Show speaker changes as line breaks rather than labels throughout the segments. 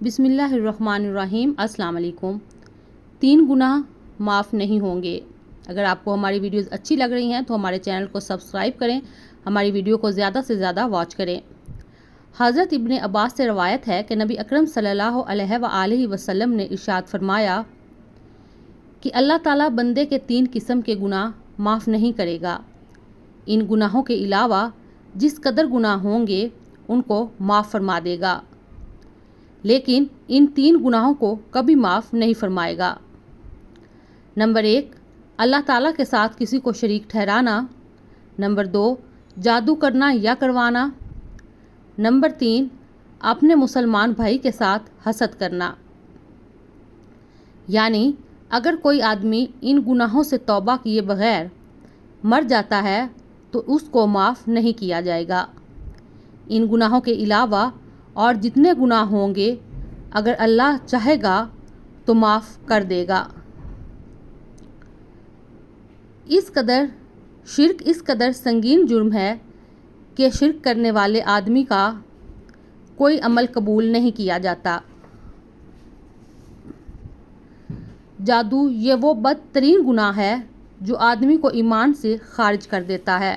بسم اللہ الرحمن الرحیم۔ السلام علیکم۔ 3 گناہ معاف نہیں ہوں گے۔ اگر آپ کو ہماری ویڈیوز اچھی لگ رہی ہیں تو ہمارے چینل کو سبسکرائب کریں، ہماری ویڈیو کو زیادہ سے زیادہ واچ کریں۔ حضرت ابن عباس سے روایت ہے کہ نبی اکرم صلی اللہ علیہ وآلہ وسلم نے ارشاد فرمایا کہ اللہ تعالیٰ بندے کے 3 قسم کے گناہ معاف نہیں کرے گا۔ ان گناہوں کے علاوہ جس قدر گناہ ہوں گے ان کو معاف فرما دے گا، لیکن ان 3 گناہوں کو کبھی معاف نہیں فرمائے گا۔ نمبر 1، اللہ تعالیٰ کے ساتھ کسی کو شریک ٹھہرانا۔ نمبر 2، جادو کرنا یا کروانا۔ نمبر 3، اپنے مسلمان بھائی کے ساتھ حسد کرنا۔ یعنی اگر کوئی آدمی ان گناہوں سے توبہ کیے بغیر مر جاتا ہے تو اس کو معاف نہیں کیا جائے گا۔ ان گناہوں کے علاوہ اور جتنے گناہ ہوں گے اگر اللہ چاہے گا تو معاف کر دے گا۔ شرک اس قدر سنگین جرم ہے کہ شرک کرنے والے آدمی کا کوئی عمل قبول نہیں کیا جاتا۔ جادو یہ وہ بدترین گناہ ہے جو آدمی کو ایمان سے خارج کر دیتا ہے۔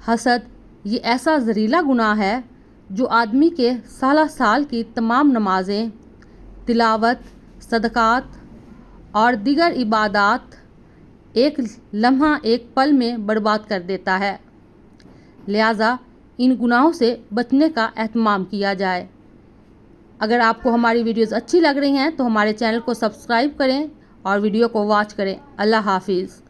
حسد یہ ایسا زہریلا گناہ ہے جو آدمی کے سال کی تمام نمازیں، تلاوت، صدقات اور دیگر عبادات ایک لمحہ ایک پل میں برباد کر دیتا ہے۔ لہٰذا ان گناہوں سے بچنے کا اہتمام کیا جائے۔ اگر آپ کو ہماری ویڈیوز اچھی لگ رہی ہیں تو ہمارے چینل کو سبسکرائب کریں اور ویڈیو کو واچ کریں۔ اللہ حافظ۔